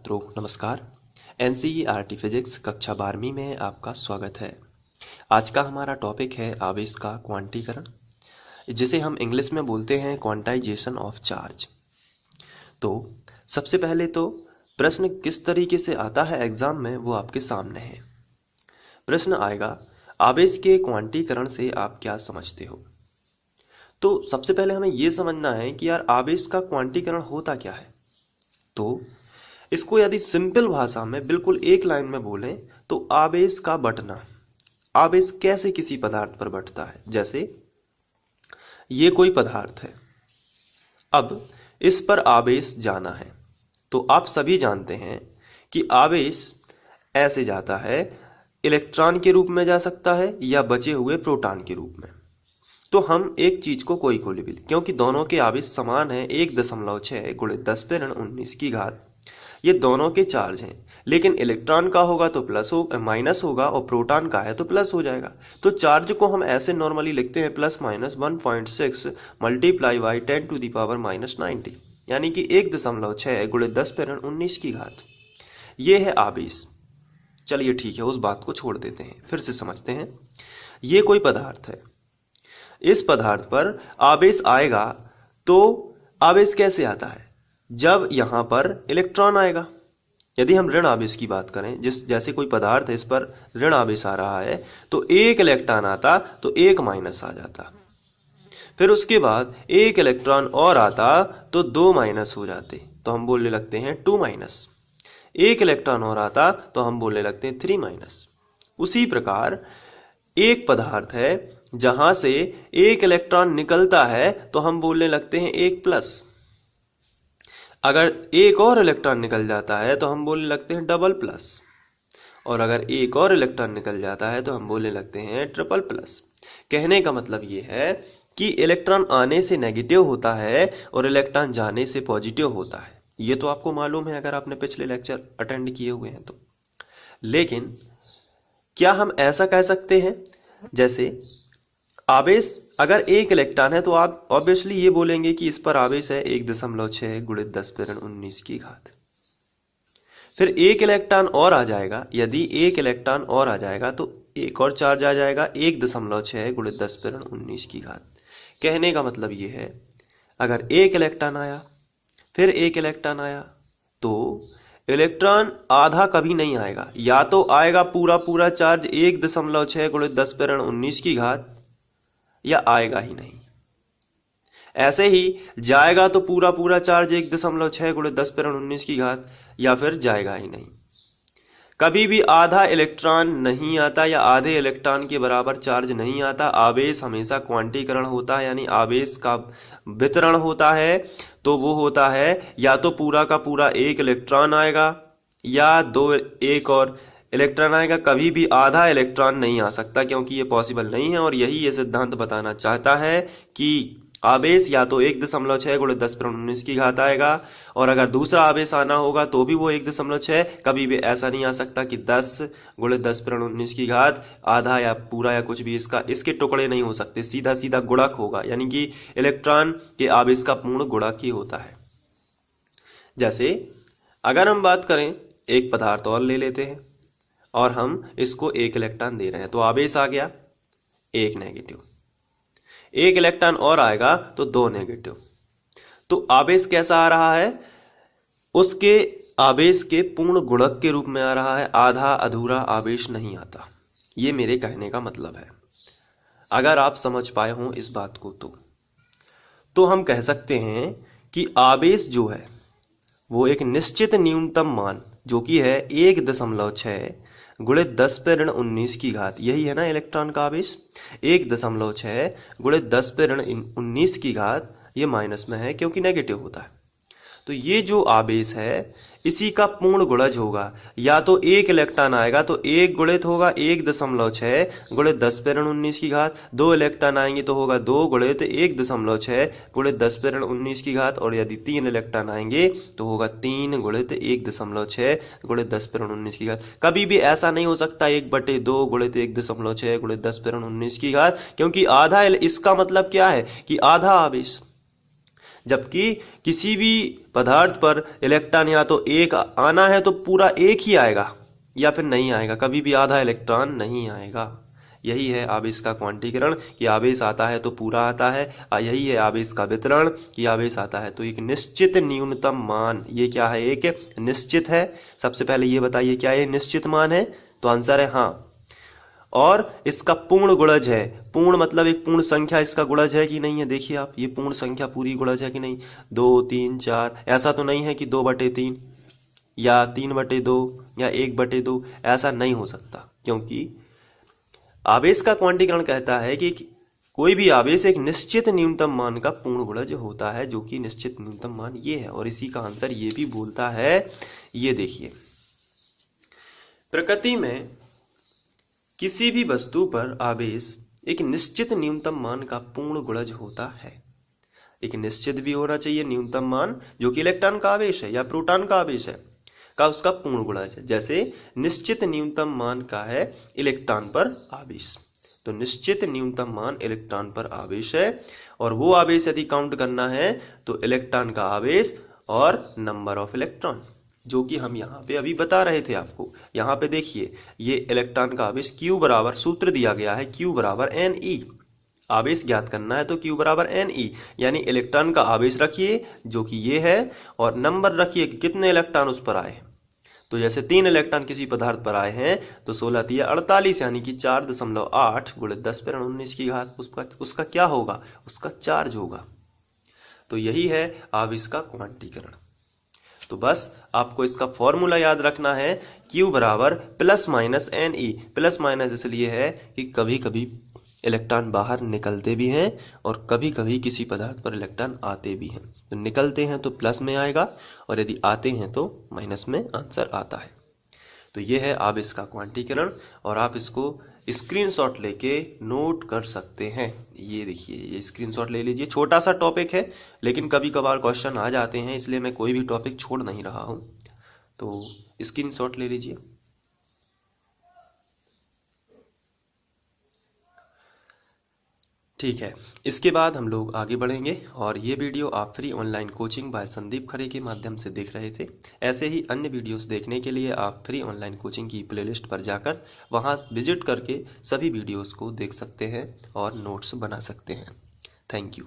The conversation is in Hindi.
छात्रों नमस्कार। एनसीईआरटी फिजिक्स कक्षा 12वीं में आपका स्वागत है। आज का हमारा टॉपिक है आवेश का क्वांटीकरण, जिसे हम इंग्लिश में बोलते हैं क्वांटाइजेशन ऑफ चार्ज। तो सबसे पहले तो प्रश्न किस तरीके से आता है एग्जाम में वो आपके सामने है। प्रश्न आएगा, आवेश के क्वांटीकरण से आप क्या समझते हो। तो सबसे पहले हमें ये समझना है कि यार आवेश का क्वांटीकरण होता क्या है। तो इसको यदि सिंपल भाषा में बिल्कुल एक लाइन में बोलें तो आवेश का बंटना। आवेश कैसे किसी पदार्थ पर बंटता है। जैसे ये कोई पदार्थ है, अब इस पर आवेश जाना है तो आप सभी जानते हैं कि आवेश ऐसे जाता है, इलेक्ट्रॉन के रूप में जा सकता है या बचे हुए प्रोटॉन के रूप में। तो हम एक चीज को कोई को भी, क्योंकि दोनों के आवेश समान है 1.6 × 10⁻19 की घात, ये दोनों के चार्ज हैं, लेकिन इलेक्ट्रॉन का होगा तो माइनस होगा और प्रोटॉन का है तो प्लस हो जाएगा। तो चार्ज को हम ऐसे नॉर्मली लिखते हैं ±1.6 × 10⁻90, यानी कि 1.6 × 10⁻19 की घात। ये है आवेश। चलिए ठीक है, उस बात को छोड़ देते हैं, फिर से समझते हैं। ये कोई पदार्थ है, इस पदार्थ पर आवेश आएगा तो आवेश कैसे आता है, जब यहां पर इलेक्ट्रॉन आएगा। यदि हम ऋण आवेश की बात करें, जैसे कोई पदार्थ है, इस पर ऋण आवेश आ रहा है तो एक इलेक्ट्रॉन आता तो एक माइनस आ जाता, फिर उसके बाद एक इलेक्ट्रॉन और आता तो दो माइनस हो जाते, तो हम बोलने लगते हैं 2-। एक इलेक्ट्रॉन और आता तो हम बोलने लगते हैं 3-। उसी प्रकार एक पदार्थ है जहां से एक इलेक्ट्रॉन निकलता है तो हम बोलने लगते हैं 1+। अगर एक और इलेक्ट्रॉन निकल जाता है तो हम बोलने लगते हैं 2+, और अगर एक और इलेक्ट्रॉन निकल जाता है तो हम बोलने लगते हैं 3+। कहने का मतलब ये है कि इलेक्ट्रॉन आने से नेगेटिव होता है और इलेक्ट्रॉन जाने से पॉजिटिव होता है। ये तो आपको मालूम है अगर आपने पिछले लेक्चर अटेंड किए हुए हैं तो। लेकिन क्या हम ऐसा कह सकते हैं, जैसे आवेश अगर एक इलेक्ट्रॉन है तो आप ऑब्वियसली ये बोलेंगे कि इस पर आवेश है 1.6 × 10⁻19 की घात। फिर एक इलेक्ट्रॉन और आ जाएगा, यदि एक इलेक्ट्रॉन और आ जाएगा तो एक और चार्ज आ जाएगा 1.6 × 10⁻19 की घात। कहने का मतलब ये है, अगर एक इलेक्ट्रॉन आया फिर एक इलेक्ट्रॉन आया तो इलेक्ट्रॉन आधा कभी नहीं आएगा, या तो आएगा पूरा पूरा चार्ज 1.6 × 10⁻19 की घात, या आएगा ही नहीं। ऐसे ही जाएगा तो पूरा पूरा चार्ज 1.6 × 10⁻19 की घात, या फिर जाएगा ही नहीं। कभी भी आधा इलेक्ट्रॉन नहीं आता या आधे इलेक्ट्रॉन के बराबर चार्ज नहीं आता। आवेश हमेशा क्वांटीकरण होता है, यानी आवेश का वितरण होता है, तो वो होता है या तो पूरा का पूरा एक इलेक्ट्रॉन आएगा या एक और इलेक्ट्रॉन आएगा। कभी भी आधा इलेक्ट्रॉन नहीं आ सकता, क्योंकि ये पॉसिबल नहीं है। और यही ये सिद्धांत बताना चाहता है कि आवेश या तो 1.6 × 10⁻19 की घात आएगा, और अगर दूसरा आवेश आना होगा तो भी वो 1.6। कभी भी ऐसा नहीं आ सकता कि 10 × 10⁻19 की घात आधा या पूरा या कुछ भी, इसके टुकड़े नहीं हो सकते, सीधा सीधा गुणक होगा, यानी कि इलेक्ट्रॉन के आवेश का पूर्ण गुणक ही होता है। जैसे अगर हम बात करें, एक पदार्थ और ले लेते हैं और हम इसको एक इलेक्ट्रॉन दे रहे हैं तो आवेश आ गया 1 नेगेटिव, एक इलेक्ट्रॉन और आएगा तो 2 नेगेटिव। तो आवेश कैसा आ रहा है, उसके आवेश के पूर्ण गुणक के रूप में आ रहा है, आधा अधूरा आवेश नहीं आता। ये मेरे कहने का मतलब है। अगर आप समझ पाए हों इस बात को तो हम कह सकते हैं कि आवेश जो है वो एक निश्चित न्यूनतम मान, जो कि है 1.6 × 10⁻19 की घात, यही है ना इलेक्ट्रॉन का आवेश। 1.6 × 10⁻19 की घात, ये माइनस में है क्योंकि नेगेटिव होता है। तो ये जो आवेश है इसी का पूर्ण गुणज होगा, या तो एक इलेक्ट्रॉन आएगा तो एक गुणित होगा 1.6 × 10⁻19 की घात, दो इलेक्ट्रॉन आएंगे तो होगा 2 गुणित 1.6 × 10⁻19 की घात, और यदि 3 इलेक्ट्रॉन आएंगे तो होगा 3 गुणित 1.6 × 10⁻19 की घात। कभी भी ऐसा नहीं हो सकता 1/2 गुणित 1.6 × 10⁻19 की घात, क्योंकि आधा, इसका मतलब क्या है कि आधा आवेश। जबकि किसी भी पदार्थ पर इलेक्ट्रॉन या तो एक आना है तो पूरा एक ही आएगा या फिर नहीं आएगा, कभी भी आधा इलेक्ट्रॉन नहीं आएगा। यही है आवेश का क्वांटीकरण कि आवेश आता है तो पूरा आता है। यही है आवेश का वितरण कि आवेश आता है तो एक निश्चित न्यूनतम मान। ये क्या है? एक निश्चित है। सबसे पहले ये बताइए क्या ये निश्चित मान है? तो आंसर है हाँ। और इसका पूर्ण गुणज है। पूर्ण मतलब एक पूर्ण संख्या इसका गुणज है कि नहीं है? देखिए आप, ये पूर्ण संख्या पूरी गुणज है कि नहीं? 2, 3, 4। ऐसा तो नहीं है कि 2/3 या 3/2 या 1/2, ऐसा नहीं हो सकता, क्योंकि आवेश का क्वांटीकरण कहता है कि कोई भी आवेश एक निश्चित न्यूनतम मान का पूर्ण गुणज होता है, जो कि निश्चित न्यूनतम मान ये है। और इसी का आंसर ये भी बोलता है, ये देखिए, प्रकृति में किसी भी वस्तु पर आवेश एक निश्चित न्यूनतम मान का पूर्ण गुणज होता है। एक निश्चित भी होना चाहिए न्यूनतम मान, जो कि इलेक्ट्रॉन का आवेश है या प्रोटॉन का आवेश है, का उसका पूर्ण गुणज है। जैसे निश्चित न्यूनतम मान का है इलेक्ट्रॉन पर आवेश, तो निश्चित न्यूनतम मान इलेक्ट्रॉन पर आवेश है। और वो आवेश यदि काउंट करना है तो इलेक्ट्रॉन का आवेश और नंबर ऑफ इलेक्ट्रॉन, जो कि हम यहाँ पे अभी बता रहे थे आपको। यहाँ पे देखिए, ये इलेक्ट्रॉन का आवेश Q बराबर, सूत्र दिया गया है Q बराबर Ne। आवेश ज्ञात करना है तो Q बराबर Ne, यानी इलेक्ट्रॉन का आवेश रखिए जो कि ये है, और नंबर रखिए कि कितने इलेक्ट्रॉन उस पर आए। तो जैसे 3 इलेक्ट्रॉन किसी पदार्थ पर आए हैं तो 16 × 48, यानी कि 4.8 × 10⁻19 की घात, उसका क्या होगा? उसका चार्ज होगा। तो यही है आवेश का क्वांटीकरण। तो बस आपको इसका फॉर्मूला याद रखना है, Q बराबर ±Ne। प्लस माइनस इसलिए है कि कभी कभी इलेक्ट्रॉन बाहर निकलते भी हैं और कभी कभी किसी पदार्थ पर इलेक्ट्रॉन आते भी हैं। तो निकलते हैं तो प्लस में आएगा और यदि आते हैं तो माइनस में आंसर आता है। तो ये है आवेश का क्वांटीकरण, और आप इसको स्क्रीनशॉट लेके नोट कर सकते हैं। ये देखिए, ये स्क्रीनशॉट ले लीजिए। छोटा सा टॉपिक है, लेकिन कभी कभार क्वेश्चन आ जाते हैं, इसलिए मैं कोई भी टॉपिक छोड़ नहीं रहा हूँ। तो स्क्रीनशॉट ले लीजिए। ठीक है, इसके बाद हम लोग आगे बढ़ेंगे, और ये वीडियो आप free online coaching by Sandeep Khare के माध्यम से देख रहे थे। ऐसे ही अन्य वीडियोस देखने के लिए आप फ्री ऑनलाइन कोचिंग की प्लेलिस्ट पर जाकर वहां विजिट करके सभी वीडियोस को देख सकते हैं और नोट्स बना सकते हैं। Thank you.